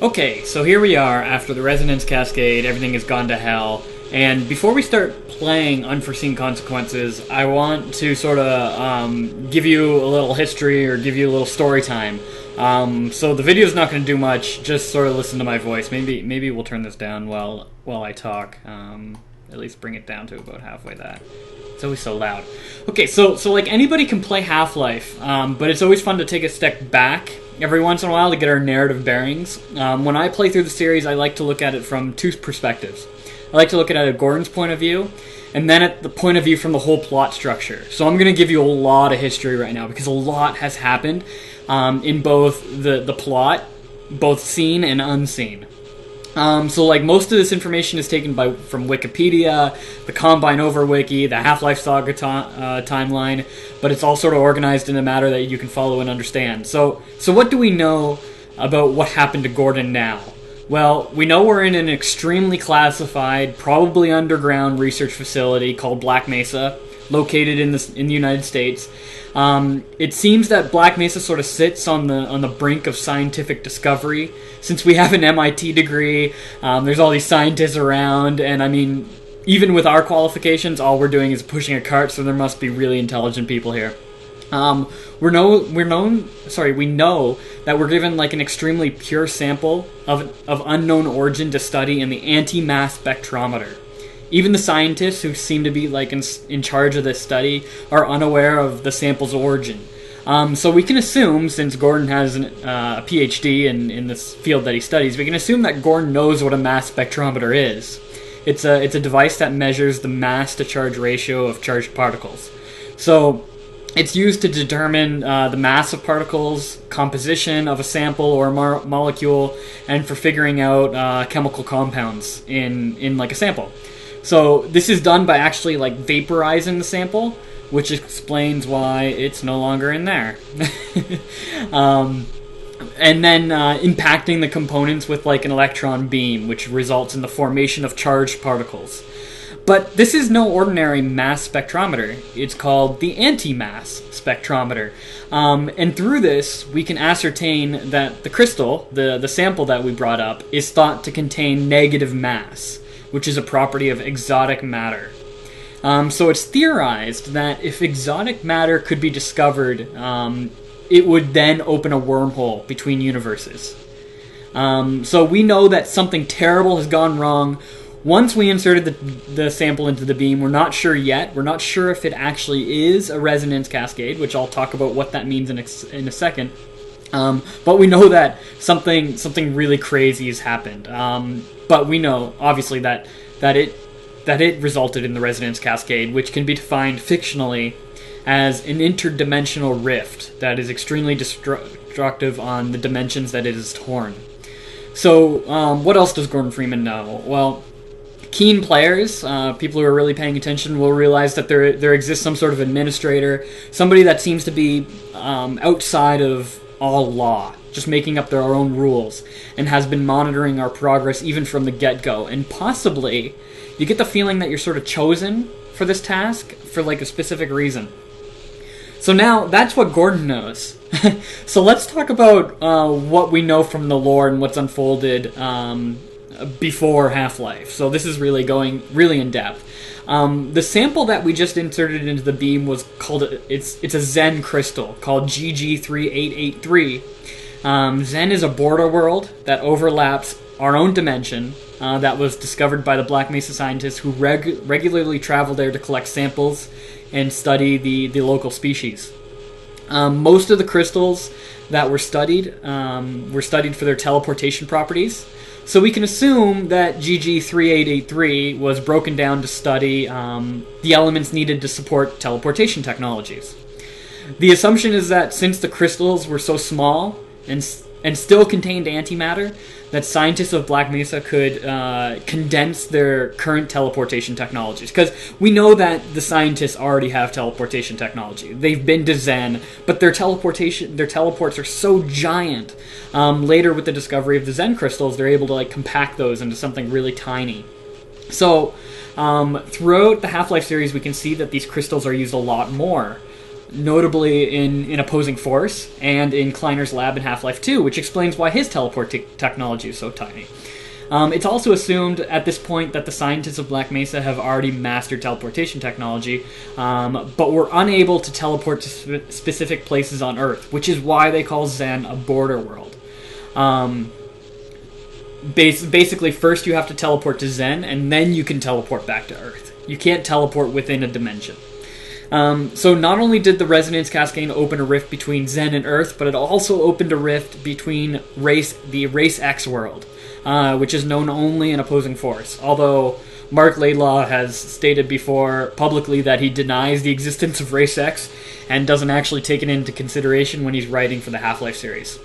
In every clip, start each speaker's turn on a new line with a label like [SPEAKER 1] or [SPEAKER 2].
[SPEAKER 1] Okay, so here we are after the Resonance Cascade, everything has gone to hell, and before we start playing Unforeseen Consequences, I want to sort of give you a little history or give you a little story time. So the video's not going to do much, just sort of listen to my voice. Maybe we'll turn this down while I talk, at least bring it down to about halfway that. It's always so loud. Okay, so like anybody can play Half-Life, but it's always fun to take a step back every once in a while to get our narrative bearings. When I play through the series, I like to look at it from two perspectives. I like to look at it at Gordon's point of view, and then at the point of view from the whole plot structure. So I'm going to give you a lot of history right now, because a lot has happened in both the plot, both seen and unseen. So like most of this information is taken from Wikipedia, the Combine Over Wiki, the Half-Life Saga timeline, but it's all sort of organized in a manner that you can follow and understand. So what do we know about what happened to Gordon now? Well, we know we're in an extremely classified, probably underground research facility called Black Mesa, located in the United States. It seems that Black Mesa sort of sits on the brink of scientific discovery. Since we have an MIT degree, there's all these scientists around, and I mean, even with our qualifications, all we're doing is pushing a cart, so there must be really intelligent people here. We know that we're given like an extremely pure sample of unknown origin to study in the anti-mass spectrometer. Even the scientists who seem to be like in charge of this study are unaware of the sample's origin. So we can assume, since Gordon has a PhD in this field that he studies, we can assume that Gordon knows what a mass spectrometer is. It's a device that measures the mass-to-charge ratio of charged particles. So it's used to determine the mass of particles, composition of a sample or a molecule, and for figuring out chemical compounds in like a sample. So this is done by actually like vaporizing the sample, which explains why it's no longer in there. And then impacting the components with like an electron beam, which results in the formation of charged particles. But this is no ordinary mass spectrometer. It's called the anti-mass spectrometer. And through this, we can ascertain that the crystal, the sample that we brought up, is thought to contain negative mass, which is a property of exotic matter. So it's theorized that if exotic matter could be discovered, it would then open a wormhole between universes. So we know that something terrible has gone wrong. Once we inserted the sample into the beam, we're not sure yet. We're not sure if it actually is a resonance cascade, which I'll talk about what that means in a second. But we know that something really crazy has happened. But we know, obviously, that it resulted in the resonance cascade, which can be defined fictionally as an interdimensional rift that is extremely destructive on the dimensions that it is torn. So, what else does Gordon Freeman know? Well, keen players, people who are really paying attention, will realize that there exists some sort of administrator, somebody that seems to be outside of all law, just making up their own rules, and has been monitoring our progress even from the get-go. And possibly, you get the feeling that you're sort of chosen for this task for like a specific reason. So now, that's what Gordon knows. So let's talk about what we know from the lore and what's unfolded before Half-Life. So this is really going really in depth. The sample that we just inserted into the beam was called, it's a Zen crystal called GG3883. Zen is a border world that overlaps our own dimension that was discovered by the Black Mesa scientists who regularly travel there to collect samples and study the local species. Most of the crystals that were studied for their teleportation properties. So we can assume that GG3883 was broken down to study the elements needed to support teleportation technologies. The assumption is that since the crystals were so small and still contained antimatter, that scientists of Black Mesa could condense their current teleportation technologies. Because we know that the scientists already have teleportation technology. They've been to Zen, but their teleports are so giant. Later, with the discovery of the Zen crystals, they're able to like compact those into something really tiny. So, throughout the Half-Life series, we can see that these crystals are used a lot more. notably in Opposing Force and in Kleiner's lab in Half-Life 2, which explains why his teleport technology is so tiny. It's also assumed at this point that the scientists of Black Mesa have already mastered teleportation technology, but were unable to teleport to specific places on Earth, which is why they call Xen a border world. Basically, first you have to teleport to Xen, and then you can teleport back to Earth. You can't teleport within a dimension. So not only did the Resonance Cascade open a rift between Xen and Earth, but it also opened a rift between the Race X world, which is known only in Opposing Force. Although Mark Laidlaw has stated before publicly that he denies the existence of Race X and doesn't actually take it into consideration when he's writing for the Half-Life series.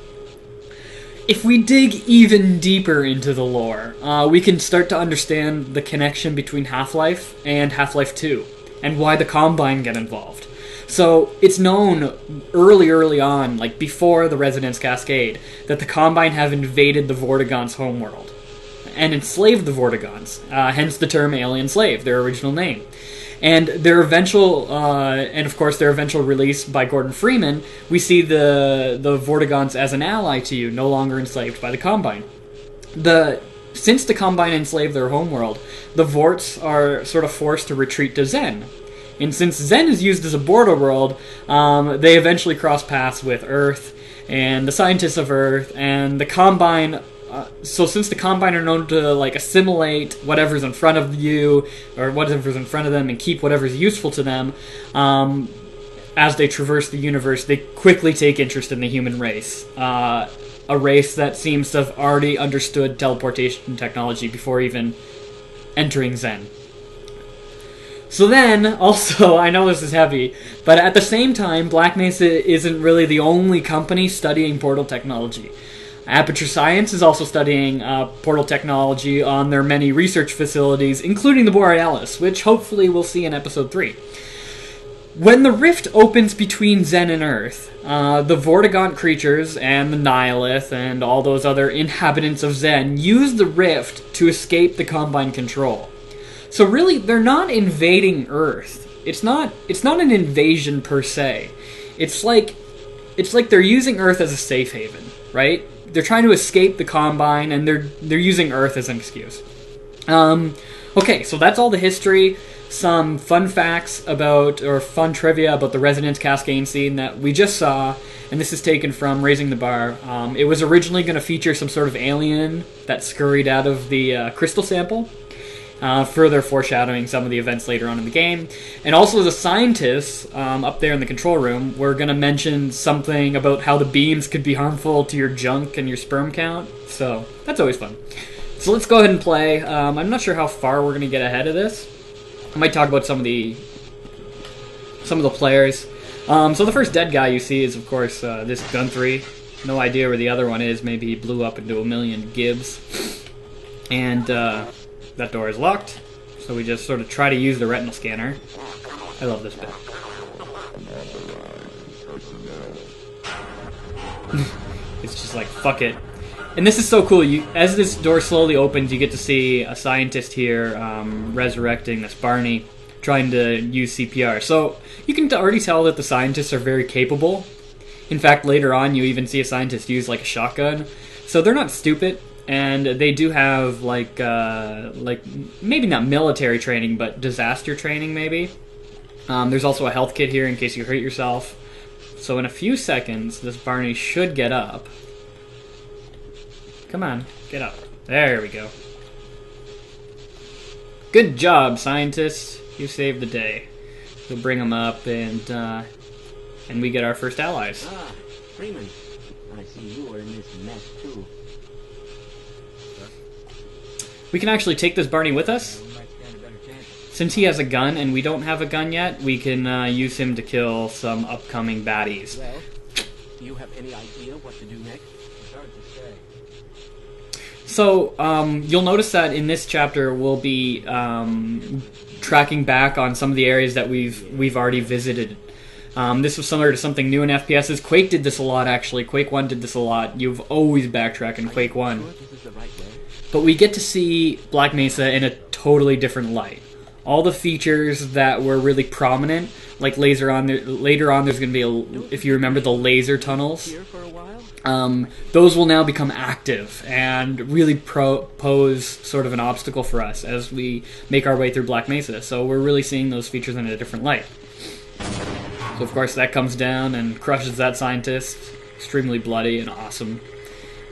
[SPEAKER 1] If we dig even deeper into the lore, we can start to understand the connection between Half-Life and Half-Life 2, and why the Combine get involved. So it's known early on, like before the Resonance Cascade, that the Combine have invaded the Vortigons' homeworld and enslaved the Vortigons, hence the term alien slave, their original name. And their eventual, their eventual release by Gordon Freeman, we see the Vortigons as an ally to you, no longer enslaved by the Combine. Since the Combine enslaved their homeworld, the Vorts are sort of forced to retreat to Xen. And since Xen is used as a border world, they eventually cross paths with Earth and the scientists of Earth and the Combine. So since the Combine are known to like assimilate whatever's in front of you or whatever's in front of them and keep whatever's useful to them, as they traverse the universe, they quickly take interest in the human race. A race that seems to have already understood teleportation technology before even entering Xen. So then, also, I know this is heavy, but at the same time, Black Mesa isn't really the only company studying portal technology. Aperture Science is also studying portal technology on their many research facilities, including the Borealis, which hopefully we'll see in Episode 3. When the rift opens between Xen and Earth, the Vortigaunt creatures and the Nihilith and all those other inhabitants of Xen use the rift to escape the Combine control. So really, they're not invading Earth. It's not an invasion per se. It's like they're using Earth as a safe haven, right? They're trying to escape the Combine, and they're using Earth as an excuse. Okay, so that's all the history. Some fun facts or fun trivia about the Resonance Cascade scene that we just saw, and this is taken from Raising the Bar. It was originally going to feature some sort of alien that scurried out of the crystal sample, further foreshadowing some of the events later on in the game. And also the scientists up there in the control room were going to mention something about how the beams could be harmful to your junk and your sperm count, so that's always fun. So let's go ahead and play. I'm not sure how far we're going to get ahead of this. I might talk about some of the players. So the first dead guy you see is, of course, this Guthrie. No idea where the other one is. Maybe he blew up into a million gibs. And that door is locked. So we just sort of try to use the retinal scanner. I love this bit. It's just like, fuck it. And this is so cool. As this door slowly opens, you get to see a scientist here resurrecting this Barney, trying to use CPR. So you can already tell that the scientists are very capable. In fact, later on, you even see a scientist use like a shotgun. So they're not stupid, and they do have like maybe not military training, but disaster training maybe. There's also a health kit here in case you hurt yourself. So in a few seconds, this Barney should get up. Come on, get up. There we go. Good job, scientists. You saved the day. We'll bring them up, and we get our first allies.
[SPEAKER 2] Ah, Freeman. I see you are in this mess too.
[SPEAKER 1] We can actually take this Barney with us. Since he has a gun and we don't have a gun yet, we can use him to kill some upcoming baddies.
[SPEAKER 2] Well, do you have any idea what to do next? It's hard to say.
[SPEAKER 1] So, you'll notice that in this chapter we'll be tracking back on some of the areas that we've already visited. This was similar to something new in FPSs. Quake did this a lot, actually. Quake 1 did this a lot. You've always backtracked in Quake 1. But we get to see Black Mesa in a totally different light. all the features that were really prominent, like later on there's going to be, if you remember the laser tunnels,
[SPEAKER 2] Here for a while?
[SPEAKER 1] those will now become active and really pose sort of an obstacle for us as we make our way through Black Mesa. So we're really seeing those features in a different light. So of course that comes down and crushes that scientist, extremely bloody and awesome.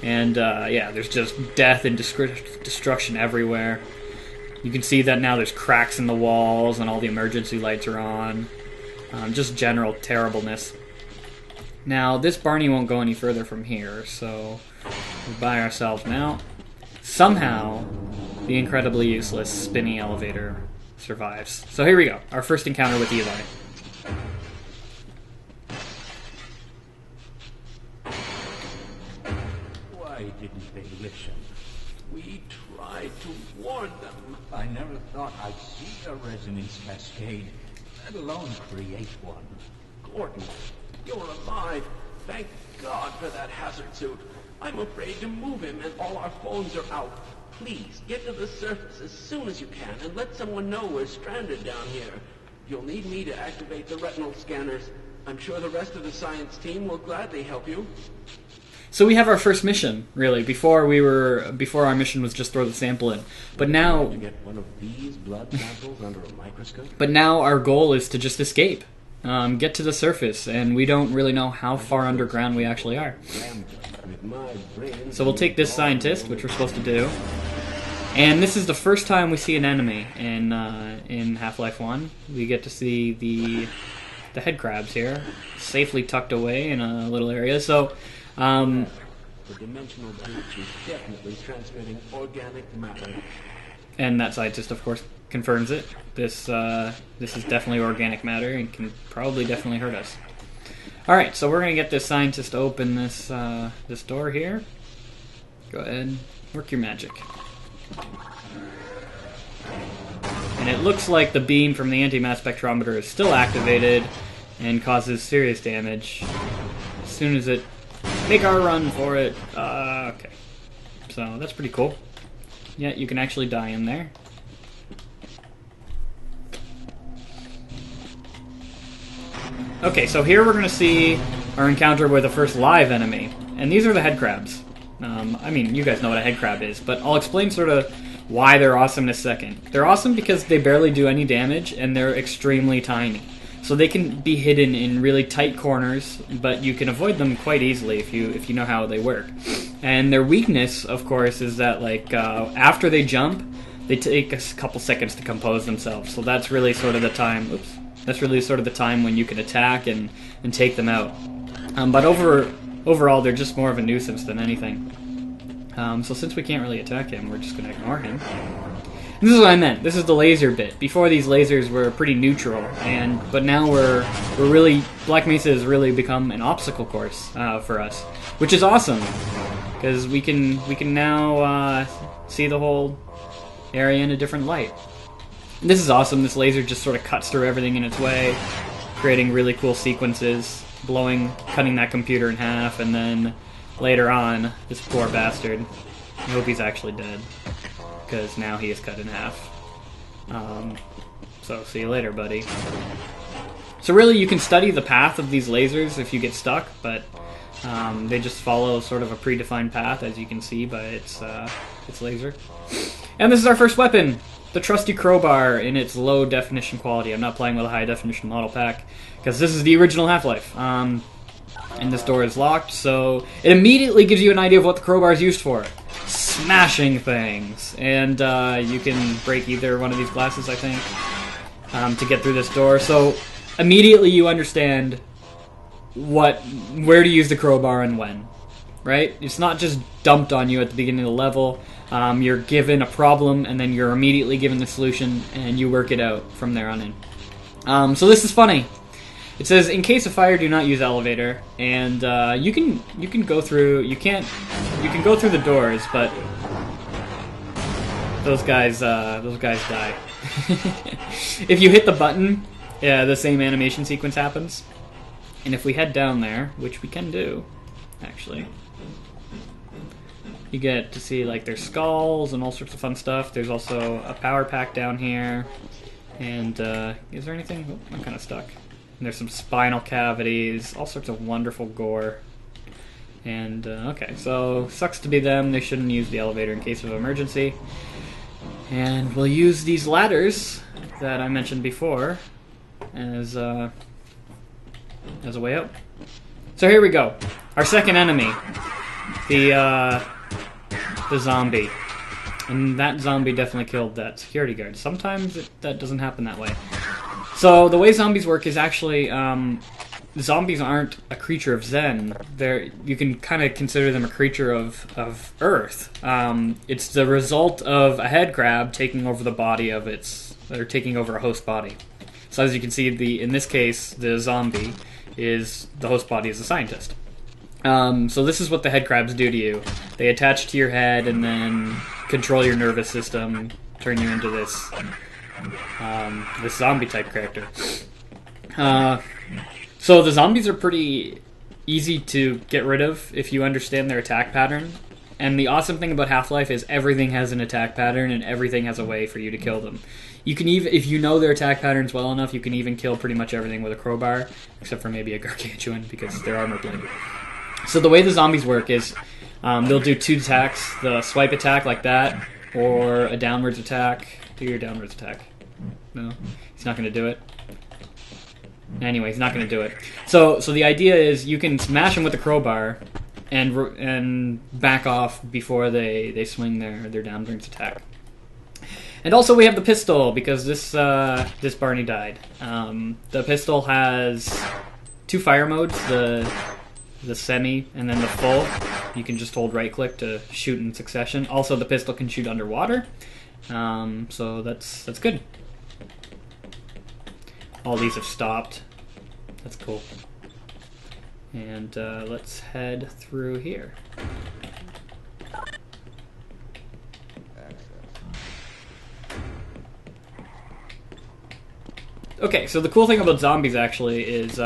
[SPEAKER 1] And yeah, there's just death and destruction everywhere. You can see that now there's cracks in the walls and all the emergency lights are on. Just general terribleness. Now, this Barney won't go any further from here, so we're by ourselves now. Somehow, the incredibly useless spinny elevator survives. So here we go, our first encounter with Eli.
[SPEAKER 2] Why didn't they listen? We tried to warn them.
[SPEAKER 3] I never thought I'd see a resonance cascade, let alone create one.
[SPEAKER 2] Gordon, you're alive. Thank God for that hazard suit. I'm afraid to move him and all our phones are out. Please, get to the surface as soon as you can and let someone know we're stranded down here. You'll need me to activate the retinal scanners. I'm sure the rest of the science team will gladly help you.
[SPEAKER 1] So we have our first mission, really. Before our mission was just throw the sample in. But now
[SPEAKER 2] To get one of these blood samples under a microscope?
[SPEAKER 1] But now our goal is to just escape. Get to the surface, and we don't really know how far underground we actually are.
[SPEAKER 2] With my brain.
[SPEAKER 1] So we'll take this scientist, which we're supposed to do. And this is the first time we see an enemy in Half-Life 1. We get to see the head crabs here, safely tucked away in a little area. So
[SPEAKER 2] The dimensional breach is definitely transmitting organic matter.
[SPEAKER 1] and that scientist, of course, confirms it. This is definitely organic matter and can probably definitely hurt us. All right, so we're gonna get this scientist to open this this door here. Go ahead, work your magic. And it looks like the beam from the anti-mass spectrometer is still activated and causes serious damage. As soon as it make our run for it. Okay, so that's pretty cool. Yeah, you can actually die in there. Okay, so here we're going to see our encounter with the first live enemy, and these are the head crabs. I mean, you guys know what a head crab is, but I'll explain sort of why they're awesome in a second. They're awesome because they barely do any damage, and they're extremely tiny. So they can be hidden in really tight corners, but you can avoid them quite easily if you know how they work. And their weakness, of course, is that like after they jump, they take a couple seconds to compose themselves. So that's really sort of the time. Oops. That's really sort of the time when you can attack and take them out. But overall, they're just more of a nuisance than anything. So since we can't really attack him, we're just going to ignore him. This is what I meant. This is the laser bit. Before, these lasers were pretty neutral, but now we're really, Black Mesa has really become an obstacle course for us, which is awesome because we can now see the whole area in a different light. This is awesome. This laser just sort of cuts through everything in its way, creating really cool sequences, cutting that computer in half, and then later on, this poor bastard, I hope he's actually dead, because now he is cut in half. So see you later, buddy. So really, you can study the path of these lasers if you get stuck, but they just follow sort of a predefined path, as you can see by its laser. And this is our first weapon, the trusty crowbar in its low definition quality. I'm not playing with a high definition model pack because this is the original Half-Life. And this door is locked, so it immediately gives you an idea of what the crowbar is used for. Smashing things. And you can break either one of these glasses, I think, to get through this door. So immediately you understand where to use the crowbar and when. Right? It's not just dumped on you at the beginning of the level. You're given a problem, and then you're immediately given the solution, and you work it out from there on in. So this is funny. It says, in case of fire, do not use elevator, and you can go through. You can go through the doors, but those guys die. If you hit the button, yeah, the same animation sequence happens. And if we head down there, which we can do, actually. You get to see like their skulls and all sorts of fun stuff. There's also a power pack down here. And is there anything? Oh, I'm kind of stuck. And there's some spinal cavities, all sorts of wonderful gore. And okay, so sucks to be them. They shouldn't use the elevator in case of emergency. And we'll use these ladders that I mentioned before as a way out. So here we go. Our second enemy, the zombie. And that zombie definitely killed that security guard. Sometimes that doesn't happen that way. So the way zombies work is actually, zombies aren't a creature of Zen. You can kind of consider them a creature of Earth. It's the result of a head crab taking over the body of taking over a host body. So as you can see, in this case, the zombie is the host body is a scientist. So this is what the head crabs do to you. They attach to your head and then control your nervous system, turn you into this zombie type character. So the zombies are pretty easy to get rid of if you understand their attack pattern. And the awesome thing about Half-Life is everything has an attack pattern and everything has a way for you to kill them. You can even, if you know their attack patterns well enough, you can even kill pretty much everything with a crowbar, except for maybe a gargantuan because they're armor plated. So the way the zombies work is they'll do two attacks, the swipe attack like that, or a downwards attack. Do your downwards attack. No, he's not going to do it. Anyway, he's not going to do it. So the idea is you can smash him with a crowbar and back off before they swing their downwards attack. And also we have the pistol, because this Barney died. The pistol has two fire modes, the semi and then the full. You can just hold right click to shoot in succession. Also the pistol can shoot underwater. So that's good. All these have stopped. That's cool. And let's head through here. Okay, so the cool thing about zombies actually is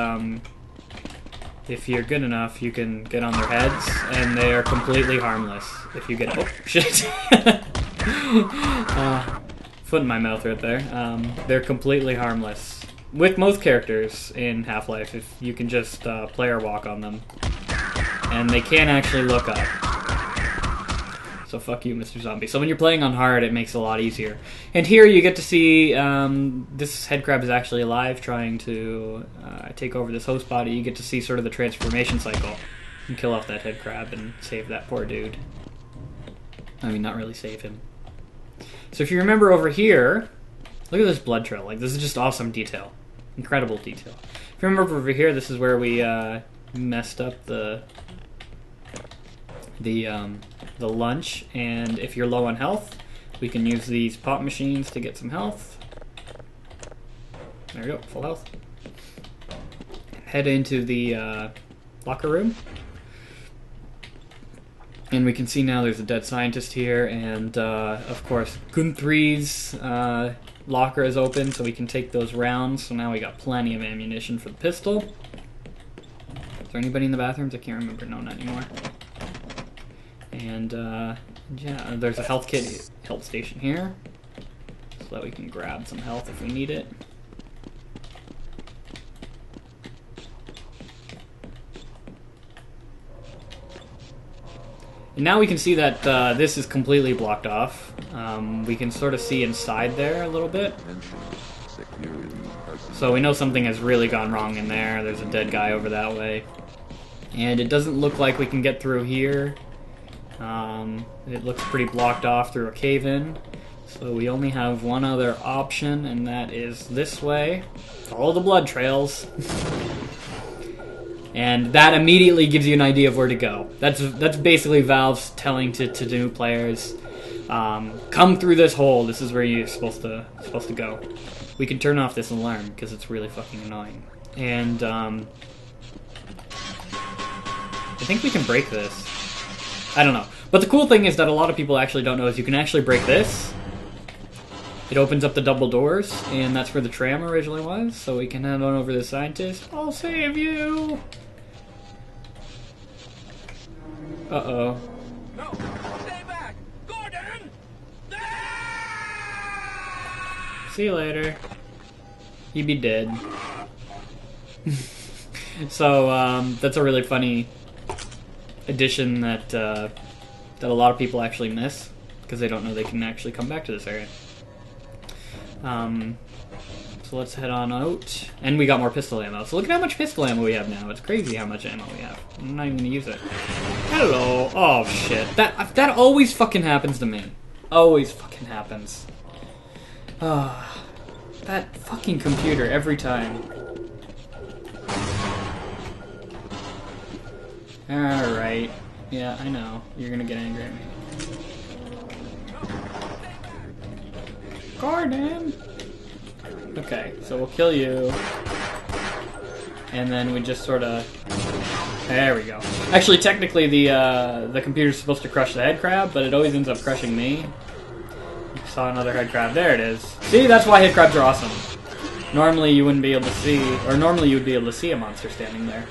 [SPEAKER 1] if you're good enough, you can get on their heads, and they are completely harmless. If you get... Oh, shit. Foot in my mouth right there. They're completely harmless. With most characters in Half-Life, if you can just player walk on them. And they can't actually look up. So fuck you, Mr. Zombie. So when you're playing on hard, it makes it a lot easier. And here you get to see this head crab is actually alive, trying to take over this host body. You get to see sort of the transformation cycle and kill off that head crab and save that poor dude. I mean, not really save him. So if you remember over here, look at this blood trail. Like, this is just awesome detail. Incredible detail. If you remember over here, this is where we messed up the lunch, and if you're low on health, we can use these pop machines to get some health. There we go, full health. Head into the locker room. And we can see now there's a dead scientist here, and of course Gunthry's locker is open, so we can take those rounds. So now we got plenty of ammunition for the pistol. Is there anybody in the bathrooms? I can't remember. No, not anymore. And yeah, there's a health station here, so that we can grab some health if we need it. And now we can see that this is completely blocked off. We can sort of see inside there a little bit. So we know something has really gone wrong in there. There's a dead guy over that way. And it doesn't look like we can get through here. It looks pretty blocked off through a cave-in. So we only have one other option, and that is this way. Follow the blood trails. And that immediately gives you an idea of where to go. That's basically Valve's telling to new players, come through this hole. This is where you're supposed to go. We can turn off this alarm because it's really fucking annoying. And I think we can break this. I don't know. But the cool thing is that a lot of people actually don't know is you can actually break this. It opens up the double doors, and that's where the tram originally was, so we can head on over to the scientist. I'll save you! Uh-oh.
[SPEAKER 2] No! Stay back! Gordon!
[SPEAKER 1] See you later. He'd be dead. So that's a really funny addition that that a lot of people actually miss because they don't know they can actually come back to this area. So let's head on out, and we got more pistol ammo. So look at how much pistol ammo we have now. It's crazy how much ammo we have. I'm not even gonna use it. Hello. Oh shit. That always fucking happens to me. Always fucking happens. Ah, that fucking computer every time. Alright. Yeah, I know. You're gonna get angry at me. Gordon! Okay, so we'll kill you. And then we just sort of... There we go. Actually, technically, the computer's supposed to crush the head crab, but it always ends up crushing me. Saw another head crab. There it is. See, that's why head crabs are awesome. Normally, you wouldn't be able to see... Or normally, you would be able to see a monster standing there.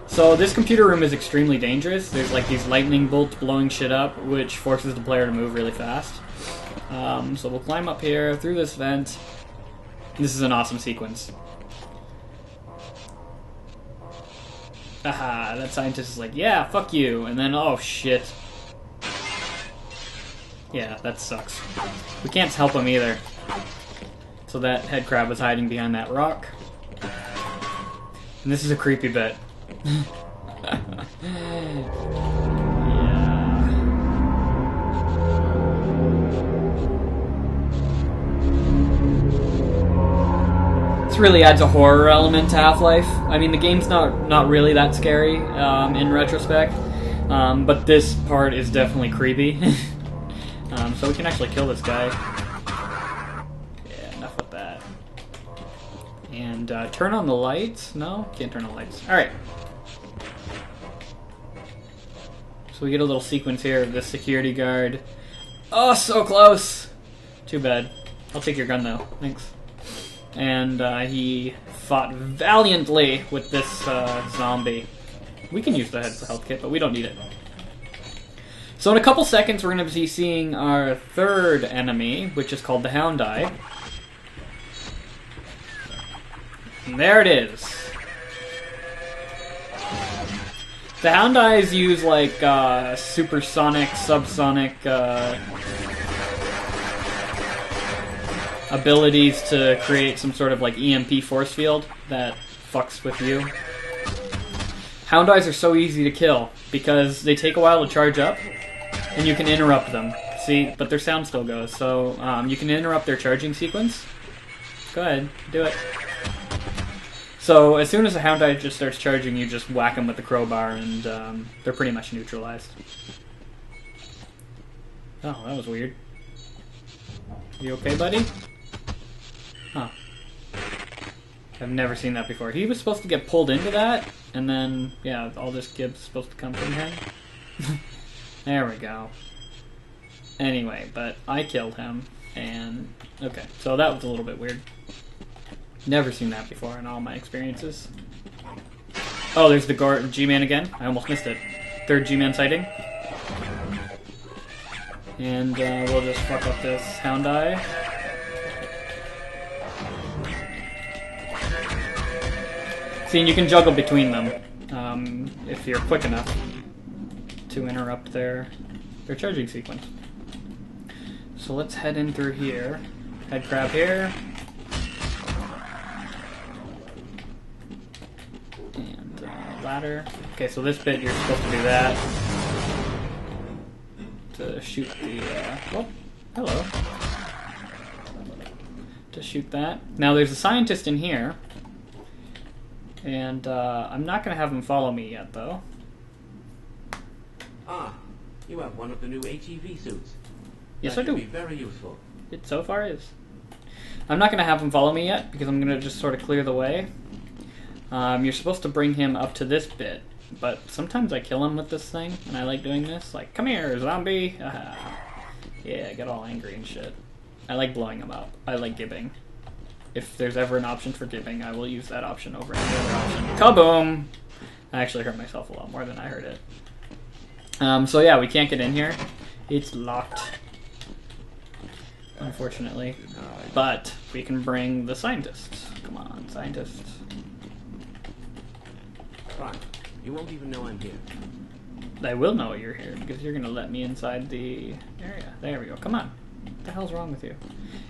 [SPEAKER 1] So this computer room is extremely dangerous. There's like these lightning bolts blowing shit up, which forces the player to move really fast. So we'll climb up here through this vent. This is an awesome sequence. Aha, that scientist is like, yeah, fuck you. And then, oh shit. Yeah, that sucks. We can't help him either. So that head crab was hiding behind that rock. And this is a creepy bit. This really adds a horror element to Half-Life. I mean, the game's not really that scary in retrospect, but this part is definitely creepy. So we can actually kill this guy. Yeah, enough with that. And turn on the lights? No? Can't turn on the lights. Alright. So we get a little sequence here of this security guard. Oh, so close! Too bad. I'll take your gun though. Thanks. And he fought valiantly with this zombie. We can use the health kit, but we don't need it. So in a couple seconds, we're going to be seeing our third enemy, which is called the Hound Eye. And there it is. The Hound Eyes use like supersonic, subsonic abilities to create some sort of like EMP force field that fucks with you. Hound Eyes are so easy to kill because they take a while to charge up, and you can interrupt them. See, but their sound still goes, so you can interrupt their charging sequence. Go ahead, do it. So as soon as the Hound Eye just starts charging, you just whack them with the crowbar, and they're pretty much neutralized. Oh, that was weird. You okay, buddy? Huh. I've never seen that before. He was supposed to get pulled into that, and then, yeah, all this gib's supposed to come from him. There we go. Anyway, but I killed him, and... Okay, so that was a little bit weird. Never seen that before in all my experiences. Oh, there's the G-Man again. I almost missed it. Third G-Man sighting. And we'll just fuck up this Hound Eye. See, and you can juggle between them if you're quick enough to interrupt their charging sequence. So let's head in through here. Head crab here. And ladder. Okay, so this bit you're supposed to do that. To shoot the... oh, hello. To shoot that. Now there's a scientist in here. And I'm not going to have him follow me yet, though.
[SPEAKER 2] Ah, you have one of the new HEV suits.
[SPEAKER 1] Yes,
[SPEAKER 2] that
[SPEAKER 1] I do.
[SPEAKER 2] Be very useful.
[SPEAKER 1] It so far is. I'm not going to have him follow me yet, because I'm going to just sort of clear the way. You're supposed to bring him up to this bit, but sometimes I kill him with this thing, and I like doing this. Like, come here, zombie! Yeah, I get all angry and shit. I like blowing him up. I like gibbing. If there's ever an option for gibbing, I will use that option over any other option. Kaboom! I actually hurt myself a lot more than I hurt it. So yeah, we can't get in here. It's locked. Unfortunately. But we can bring the scientist. Come on, scientist.
[SPEAKER 2] Fine. You won't even know I'm here.
[SPEAKER 1] They will know you're here because you're going to let me inside the area. There we go. Come on. What the hell's wrong with you?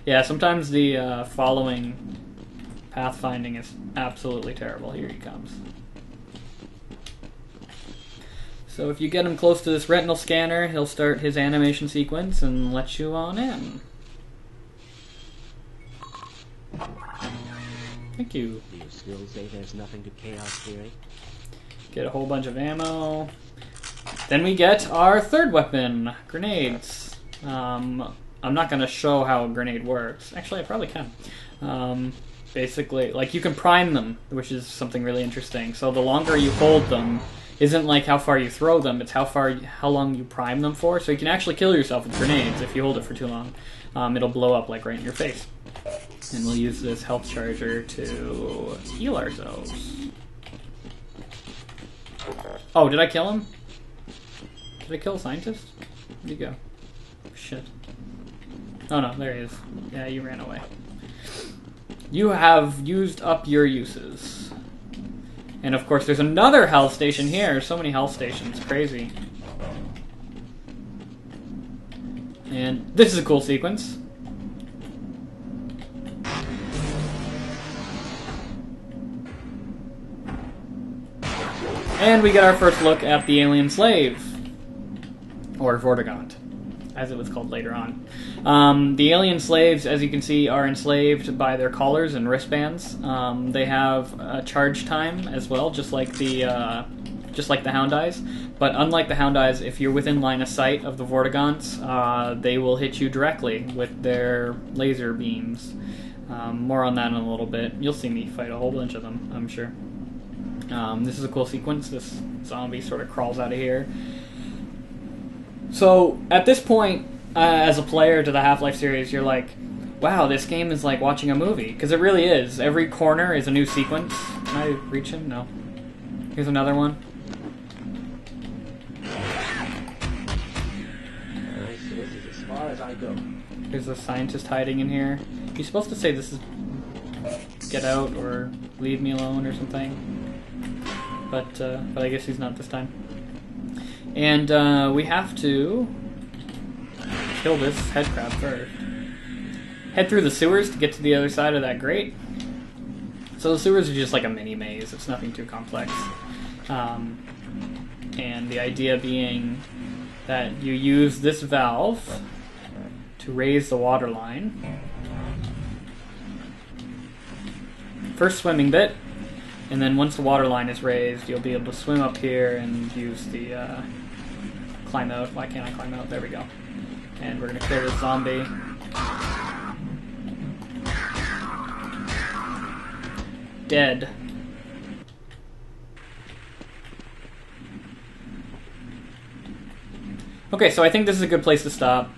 [SPEAKER 1] Yeah, sometimes the following pathfinding is absolutely terrible. Here he comes. So if you get him close to this retinal scanner, he'll start his animation sequence and let you on in. Thank you.
[SPEAKER 2] Do you still say there's nothing to chaos theory?
[SPEAKER 1] Get a whole bunch of ammo. Then we get our third weapon, grenades. I'm not going to show how a grenade works. Actually, I probably can. Basically, like, you can prime them, which is something really interesting. So the longer you hold them isn't like how far you throw them, it's how long you prime them for. So you can actually kill yourself with grenades if you hold it for too long. It'll blow up like right in your face. And we'll use this health charger to heal ourselves. Oh, did I kill him? Did I kill a scientist? Where'd he go? Shit. Oh no, there he is. Yeah, you ran away. You have used up your uses. And of course there's another health station here. So many health stations. Crazy. And this is a cool sequence. And we get our first look at the alien slave. Or Vortigaunt, as it was called later on. The alien slaves, as you can see, are enslaved by their collars and wristbands. They have a charge time as well, just like the Hound Eyes. But unlike the Hound Eyes, if you're within line of sight of the Vortigaunts, they will hit you directly with their laser beams. More on that in a little bit. You'll see me fight a whole bunch of them, I'm sure. This is a cool sequence. This zombie sort of crawls out of here. So, at this point, as a player to the Half-Life series, you're like, wow, this game is like watching a movie. Because it really is. Every corner is a new sequence. Can I reach him? No. Here's another one.
[SPEAKER 2] This is as far as I go.
[SPEAKER 1] There's a scientist hiding in here. You're supposed to say this is get out or leave me alone or something. But I guess he's not this time. And we have to kill this head crab first. Head through the sewers to get to the other side of that grate. So the sewers are just like a mini maze. It's nothing too complex. And the idea being that you use this valve to raise the water line. First swimming bit. And then once the water line is raised, you'll be able to swim up here and use the climb out. Why can't I climb out? There we go. And we're going to kill this zombie. Dead. Okay, so I think this is a good place to stop.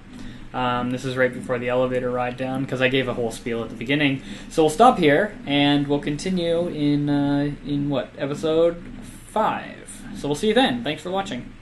[SPEAKER 1] This is right before the elevator ride down, because I gave a whole spiel at the beginning. So we'll stop here, and we'll continue in what, episode 5. So we'll see you then. Thanks for watching.